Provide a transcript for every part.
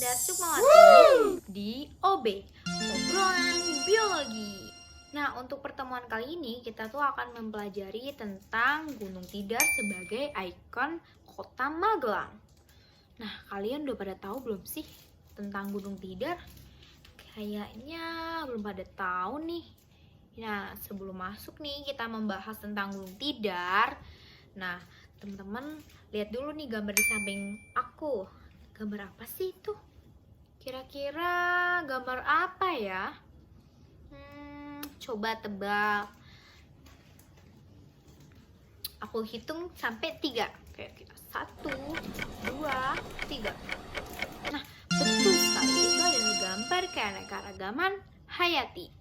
Dinda Sukmawati di OB, Obrolan Biologi. Nah, untuk pertemuan kali ini kita tuh akan mempelajari tentang Gunung Tidar sebagai ikon kota Magelang. Nah, kalian udah pada tahu belum sih tentang Gunung Tidar? Kayaknya belum pada tahu nih. Nah, sebelum masuk nih kita membahas tentang Gunung Tidar. Nah, teman-teman lihat dulu nih gambar di samping aku. Gambar apa sih itu? Kira-kira gambar apa ya? Coba tebak. Aku hitung sampai 3. Kayak kita 1, 2, 3. Nah, betul sekali. Itu adalah gambar keanekaragaman hayati.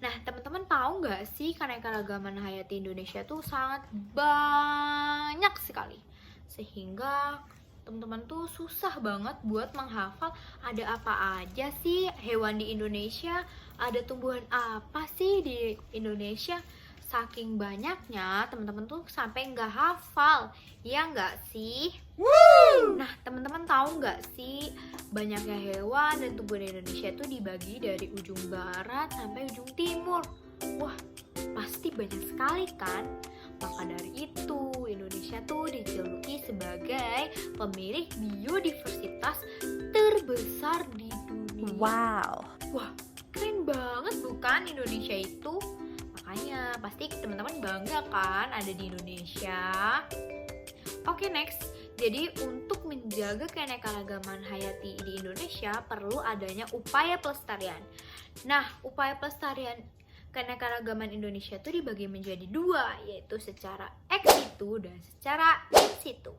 Nah, teman-teman tahu nggak sih keanekaragaman hayati Indonesia tuh sangat banyak sekali. Sehingga teman-teman tuh susah banget buat menghafal ada apa aja sih hewan di Indonesia, ada tumbuhan apa sih di Indonesia. Saking banyaknya teman-teman tuh sampai nggak hafal, ya nggak sih? Nah, teman-teman tahu nggak sih banyaknya hewan dan tumbuhan di Indonesia itu dibagi dari ujung barat sampai ujung timur. Wah, pasti banyak sekali kan? Maka dari itu, Indonesia tuh dijuluki sebagai pemilik biodiversitas terbesar di dunia. Wow. Wah, keren banget bukan Indonesia itu? Makanya pasti teman-teman bangga kan ada di Indonesia. Oke, next. Jadi untuk menjaga keanekaragaman hayati di Indonesia perlu adanya upaya pelestarian. Nah, upaya pelestarian keanekaragaman Indonesia itu dibagi menjadi 2, yaitu secara ex situ dan secara in situ.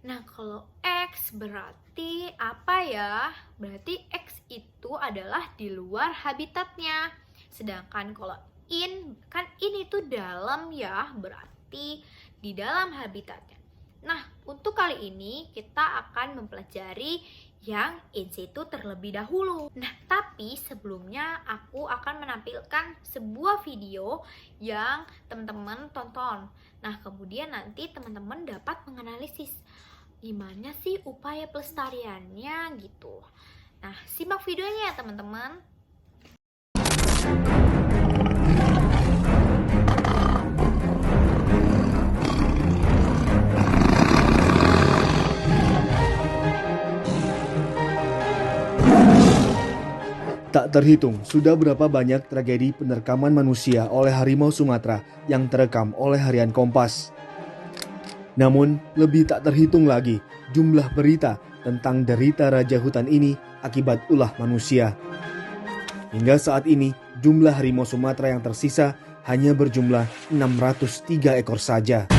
Nah, kalau X berarti apa ya? Berarti X itu adalah di luar habitatnya. Sedangkan kalau in, kan in itu dalam ya, berarti di dalam habitatnya. Nah, untuk kali ini kita akan mempelajari yang in situ terlebih dahulu. Nah, tapi sebelumnya aku akan menampilkan sebuah video yang teman-teman tonton. Nah, kemudian nanti teman-teman dapat menganalisis gimana sih upaya pelestariannya gitu. Nah, simak videonya ya teman-teman. Tak terhitung sudah berapa banyak tragedi penerkaman manusia oleh harimau Sumatera yang terekam oleh harian Kompas. Namun, lebih tak terhitung lagi jumlah berita tentang derita raja hutan ini akibat ulah manusia. Hingga saat ini, jumlah harimau Sumatera yang tersisa hanya berjumlah 603 ekor saja.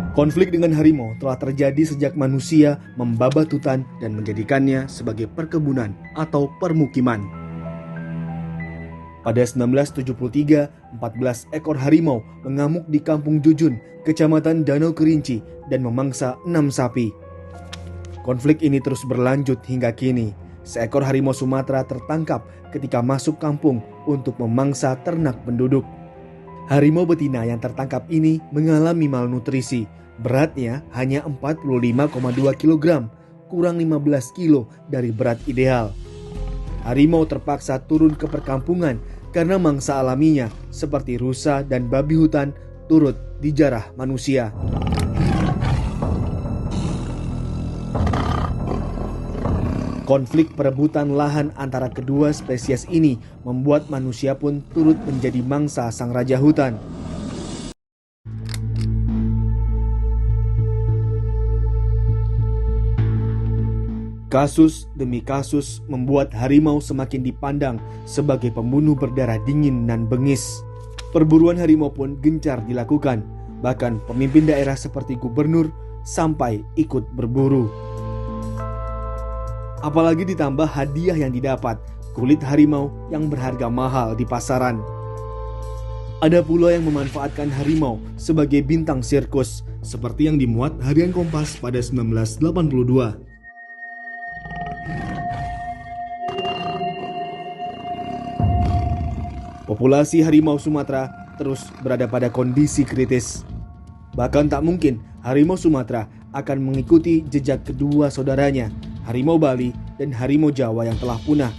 Konflik dengan harimau telah terjadi sejak manusia membabat hutan dan menjadikannya sebagai perkebunan atau permukiman. Pada 1973, 14 ekor harimau mengamuk di Kampung Jujun, Kecamatan Danau Kerinci dan memangsa 6 sapi. Konflik ini terus berlanjut hingga kini. Seekor harimau Sumatera tertangkap ketika masuk kampung untuk memangsa ternak penduduk. Harimau betina yang tertangkap ini mengalami malnutrisi. Beratnya hanya 45,2 kg, kurang 15 kilo dari berat ideal. Harimau terpaksa turun ke perkampungan karena mangsa alaminya seperti rusa dan babi hutan turut dijarah manusia. Konflik perebutan lahan antara kedua spesies ini membuat manusia pun turut menjadi mangsa sang raja hutan. Kasus demi kasus membuat harimau semakin dipandang sebagai pembunuh berdarah dingin dan bengis. Perburuan harimau pun gencar dilakukan, bahkan pemimpin daerah seperti gubernur sampai ikut berburu. Apalagi ditambah hadiah yang didapat, kulit harimau yang berharga mahal di pasaran. Ada pula yang memanfaatkan harimau sebagai bintang sirkus, seperti yang dimuat harian Kompas pada 1982. Populasi harimau Sumatera terus berada pada kondisi kritis. Bahkan tak mungkin harimau Sumatera akan mengikuti jejak kedua saudaranya, harimau Bali dan harimau Jawa yang telah punah.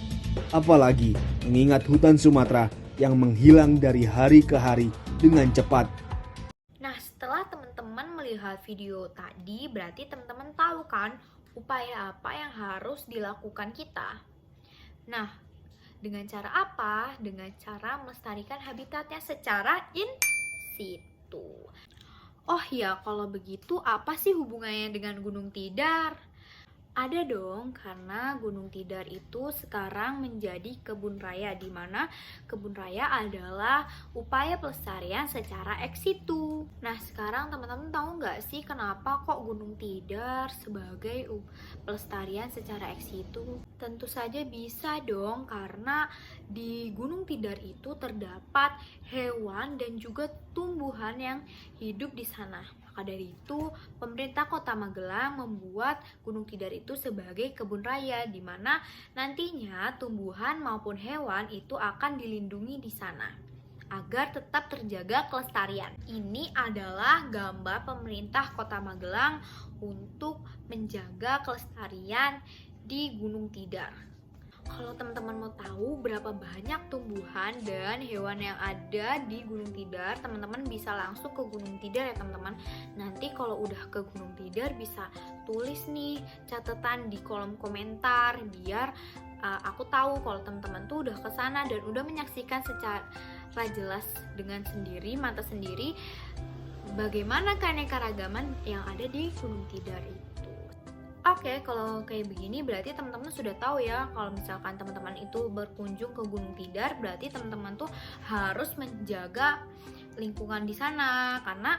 Apalagi mengingat hutan Sumatera yang menghilang dari hari ke hari dengan cepat. Nah, setelah teman-teman melihat video tadi, berarti teman-teman tahu kan upaya apa yang harus dilakukan kita. Nah, dengan cara apa? Dengan cara melestarikan habitatnya secara in situ. Oh ya, kalau begitu apa sih hubungannya dengan Gunung Tidar? Ada dong, karena Gunung Tidar itu sekarang menjadi kebun raya, di mana kebun raya adalah upaya pelestarian secara ex situ. Nah, sekarang teman-teman tahu nggak sih kenapa kok Gunung Tidar sebagai pelestarian secara ex situ? Tentu saja bisa dong, karena di Gunung Tidar itu terdapat hewan dan juga tumbuhan yang hidup di sana. Maka dari itu, pemerintah Kota Magelang membuat Gunung Tidar itu sebagai kebun raya, di mana nantinya tumbuhan maupun hewan itu akan dilindungi di sana agar tetap terjaga kelestarian. Ini adalah gambar pemerintah Kota Magelang untuk menjaga kelestarian di Gunung Tidar. Kalau teman-teman mau tahu berapa banyak tumbuhan dan hewan yang ada di Gunung Tidar, teman-teman bisa langsung ke Gunung Tidar ya teman-teman. Nanti kalau udah ke Gunung Tidar bisa tulis nih catatan di kolom komentar biar aku tahu kalau teman-teman tuh udah ke sana dan udah menyaksikan secara jelas dengan sendiri, mata sendiri bagaimana keanekaragaman yang ada di Gunung Tidar itu. Oke, kalau kayak begini berarti teman-teman sudah tahu ya, kalau misalkan teman-teman itu berkunjung ke Gunung Tidar, berarti teman-teman tuh harus menjaga lingkungan di sana, karena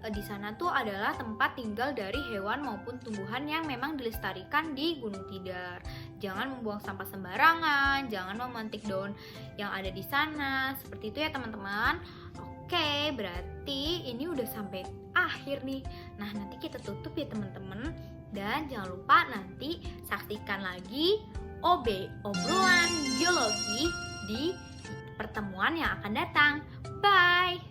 di sana tuh adalah tempat tinggal dari hewan maupun tumbuhan yang memang dilestarikan di Gunung Tidar. Jangan membuang sampah sembarangan, jangan memantik daun yang ada di sana, seperti itu ya teman-teman. Oke, berarti ini udah sampai akhir nih. Nah, nanti kita tutup ya teman-teman. Dan jangan lupa nanti saksikan lagi obrolan biologi di pertemuan yang akan datang. Bye!